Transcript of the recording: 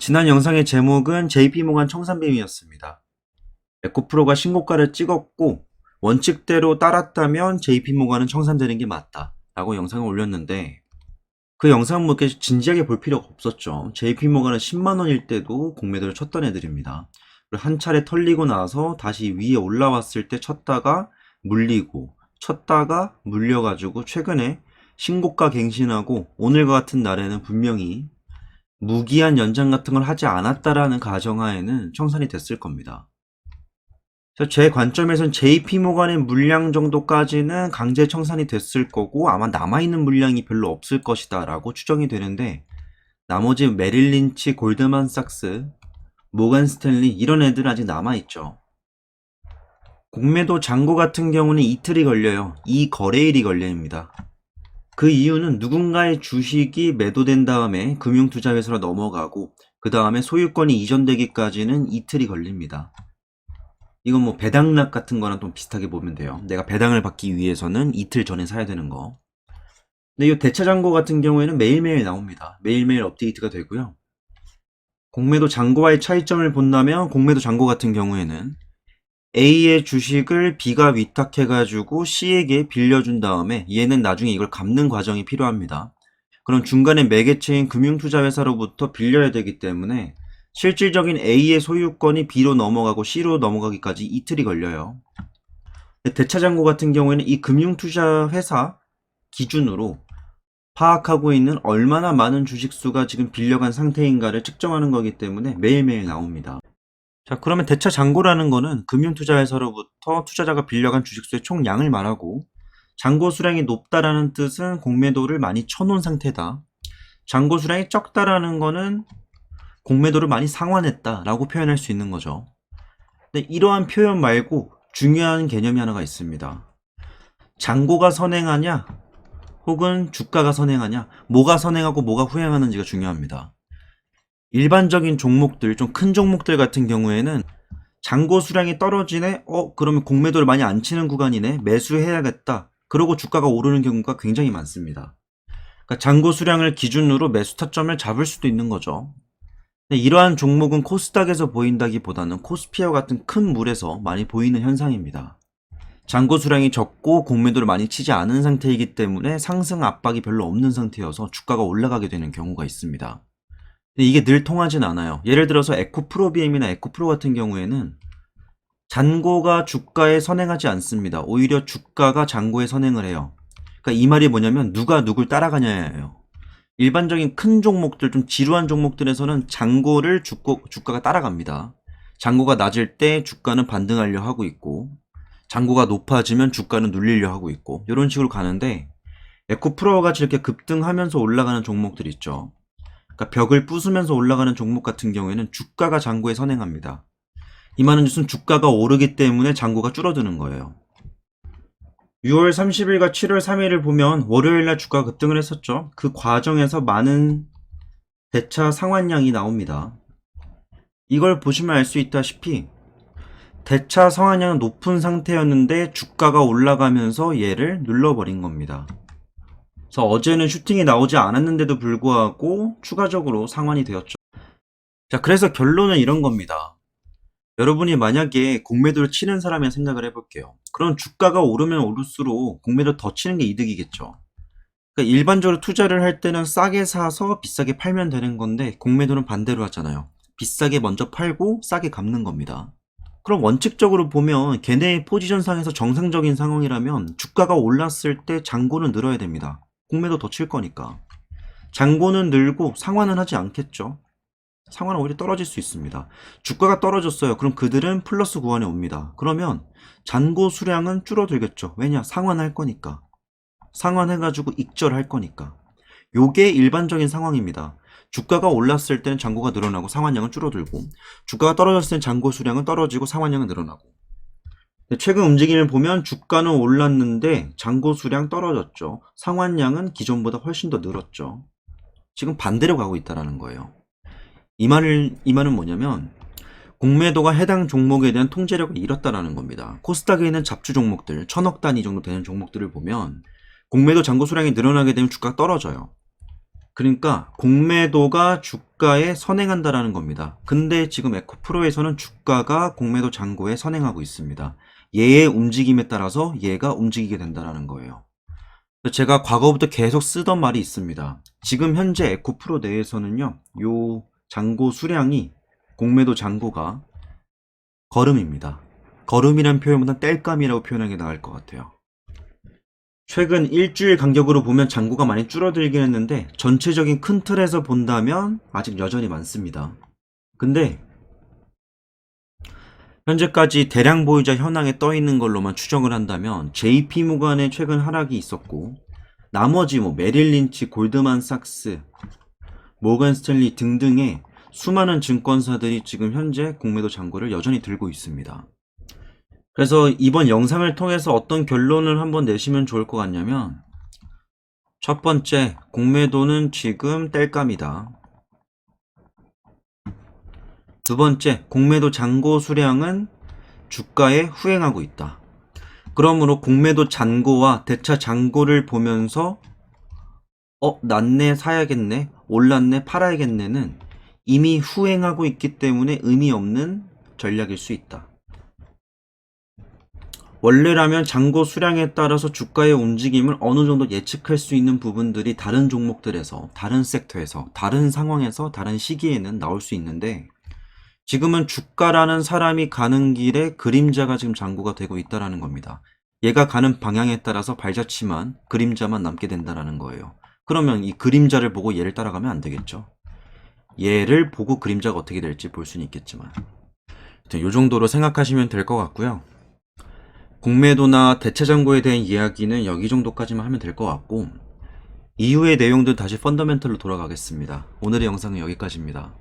지난 영상의 제목은 JP모간 청산빔이었습니다. 에코프로가 신고가를 찍었고 원칙대로 따랐다면 JP모간은 청산되는 게 맞다 라고 영상을 올렸는데 그 영상은 뭐 이렇게 진지하게 볼 필요가 없었죠. JP모간은 10만원일 때도 공매도를 쳤던 애들입니다. 그리고 한 차례 털리고 나서 다시 위에 올라왔을 때 쳤다가 물리고 쳤다가 물려가지고 최근에 신고가 갱신하고 오늘과 같은 날에는 분명히 무기한 연장 같은 걸 하지 않았다라는 가정하에는 청산이 됐을 겁니다. 그래서 제 관점에선 JP모간의 물량 정도까지는 강제 청산이 됐을 거고 아마 남아있는 물량이 별로 없을 것이다 라고 추정이 되는데 나머지 메릴 린치, 골드만삭스, 모간 스탠리 이런 애들은 아직 남아있죠. 공매도 잔고 같은 경우는 이틀이 걸려요. 이 거래일이 걸려입니다. 그 이유는 누군가의 주식이 매도된 다음에 금융투자회사로 넘어가고 그 다음에 소유권이 이전되기까지는 이틀이 걸립니다. 이건 뭐 배당락 같은 거랑 좀 비슷하게 보면 돼요. 내가 배당을 받기 위해서는 이틀 전에 사야 되는 거. 근데 이 대차잔고 같은 경우에는 매일매일 나옵니다. 매일매일 업데이트가 되고요. 공매도 잔고와의 차이점을 본다면 공매도 잔고 같은 경우에는 A의 주식을 B가 위탁해가지고 C에게 빌려준 다음에 얘는 나중에 이걸 갚는 과정이 필요합니다. 그럼 중간에 매개체인 금융투자회사로부터 빌려야 되기 때문에 실질적인 A의 소유권이 B로 넘어가고 C로 넘어가기까지 이틀이 걸려요. 대차잔고 같은 경우에는 이 금융투자회사 기준으로 파악하고 있는 얼마나 많은 주식수가 지금 빌려간 상태인가를 측정하는 거기 때문에 매일매일 나옵니다. 자, 그러면 대차잔고라는 거는 금융투자회사로부터 투자자가 빌려간 주식수의 총량을 말하고 잔고 수량이 높다라는 뜻은 공매도를 많이 쳐놓은 상태다. 잔고 수량이 적다라는 거는 공매도를 많이 상환했다라고 표현할 수 있는 거죠. 근데 이러한 표현 말고 중요한 개념이 하나가 있습니다. 잔고가 선행하냐 혹은 주가가 선행하냐, 뭐가 선행하고 뭐가 후행하는지가 중요합니다. 일반적인 종목들, 좀 큰 종목들 같은 경우에는 잔고 수량이 떨어지네? 그러면 공매도를 많이 안 치는 구간이네? 매수해야겠다. 그러고 주가가 오르는 경우가 굉장히 많습니다. 그러니까 잔고 수량을 기준으로 매수 타점을 잡을 수도 있는 거죠. 근데 이러한 종목은 코스닥에서 보인다기보다는 코스피와 같은 큰 물에서 많이 보이는 현상입니다. 잔고 수량이 적고 공매도를 많이 치지 않은 상태이기 때문에 상승 압박이 별로 없는 상태여서 주가가 올라가게 되는 경우가 있습니다. 근데 이게 늘 통하진 않아요. 예를 들어서 에코프로비엠이나 에코프로 같은 경우에는 잔고가 주가에 선행하지 않습니다. 오히려 주가가 잔고에 선행을 해요. 그러니까 이 말이 뭐냐면 누가 누굴 따라가냐예요. 일반적인 큰 종목들, 좀 지루한 종목들에서는 잔고를 주가가 따라갑니다. 잔고가 낮을 때 주가는 반등하려 하고 있고 잔고가 높아지면 주가는 눌리려 하고 있고 이런 식으로 가는데 에코프로와 같이 이렇게 급등하면서 올라가는 종목들 있죠. 그러니까 벽을 부수면서 올라가는 종목 같은 경우에는 주가가 잔고에 선행합니다. 이 말은 무슨 주가가 오르기 때문에 잔고가 줄어드는 거예요. 6월 30일과 7월 3일을 보면 월요일날 주가가 급등을 했었죠. 그 과정에서 많은 대차 상환량이 나옵니다. 이걸 보시면 알 수 있다시피 대차 상환량은 높은 상태였는데 주가가 올라가면서 얘를 눌러버린 겁니다. 그래서 어제는 슈팅이 나오지 않았는데도 불구하고 추가적으로 상환이 되었죠. 자, 그래서 결론은 이런 겁니다. 여러분이 만약에 공매도를 치는 사람의 생각을 해볼게요. 그럼 주가가 오르면 오를수록 공매도 더 치는 게 이득이겠죠. 그러니까 일반적으로 투자를 할 때는 싸게 사서 비싸게 팔면 되는 건데 공매도는 반대로 하잖아요. 비싸게 먼저 팔고 싸게 갚는 겁니다. 그럼 원칙적으로 보면 걔네의 포지션상에서 정상적인 상황이라면 주가가 올랐을 때 잔고는 늘어야 됩니다. 공매도 더 칠 거니까. 잔고는 늘고 상환은 하지 않겠죠. 상환은 오히려 떨어질 수 있습니다. 주가가 떨어졌어요. 그럼 그들은 플러스 구간에 옵니다. 그러면 잔고 수량은 줄어들겠죠. 왜냐? 상환할 거니까. 상환해가지고 익절할 거니까. 요게 일반적인 상황입니다. 주가가 올랐을 때는 잔고가 늘어나고 상환량은 줄어들고 주가가 떨어졌을 때는 잔고 수량은 떨어지고 상환량은 늘어나고 최근 움직임을 보면 주가는 올랐는데 잔고 수량 떨어졌죠. 상환량은 기존보다 훨씬 더 늘었죠. 지금 반대로 가고 있다는 거예요. 이 말은 뭐냐면 공매도가 해당 종목에 대한 통제력을 잃었다는 겁니다. 코스닥에 있는 잡주 종목들 1000억 단위 정도 되는 종목들을 보면 공매도 잔고 수량이 늘어나게 되면 주가가 떨어져요. 그러니까 공매도가 주가에 선행한다라는 겁니다. 근데 지금 에코프로에서는 주가가 공매도 잔고에 선행하고 있습니다. 얘의 움직임에 따라서 얘가 움직이게 된다는 거예요. 제가 과거부터 계속 쓰던 말이 있습니다. 지금 현재 에코프로 내에서는요, 요 잔고 수량이 공매도 잔고가 거름입니다. 거름이란 표현보다 땔감이라고 표현하는 게 나을 것 같아요. 최근 일주일 간격으로 보면 잔고가 많이 줄어들긴 했는데 전체적인 큰 틀에서 본다면 아직 여전히 많습니다. 근데 현재까지 대량 보유자 현황에 떠 있는 걸로만 추정을 한다면 JP모간의 최근 하락이 있었고 나머지 메릴 린치, 골드만삭스, 모건 스탠리 등등의 수많은 증권사들이 지금 현재 공매도 잔고를 여전히 들고 있습니다. 그래서 이번 영상을 통해서 어떤 결론을 한번 내시면 좋을 것 같냐면, 첫 번째, 공매도는 지금 땔감이다. 두 번째, 공매도 잔고 수량은 주가에 후행하고 있다. 그러므로 공매도 잔고와 대차 잔고를 보면서 낮네 사야겠네, 올랐네 팔아야겠네는 이미 후행하고 있기 때문에 의미 없는 전략일 수 있다. 원래라면 잔고 수량에 따라서 주가의 움직임을 어느 정도 예측할 수 있는 부분들이 다른 종목들에서, 다른 섹터에서, 다른 상황에서, 다른 시기에는 나올 수 있는데 지금은 주가라는 사람이 가는 길에 그림자가 지금 잔고가 되고 있다는 겁니다. 얘가 가는 방향에 따라서 발자취만, 그림자만 남게 된다는 거예요. 그러면 이 그림자를 보고 얘를 따라가면 안 되겠죠. 얘를 보고 그림자가 어떻게 될지 볼 수는 있겠지만 이 정도로 생각하시면 될 것 같고요. 공매도나 대체잔고에 대한 이야기는 여기 정도까지만 하면 될 것 같고 이후의 내용들 다시 펀더멘털로 돌아가겠습니다. 오늘의 영상은 여기까지입니다.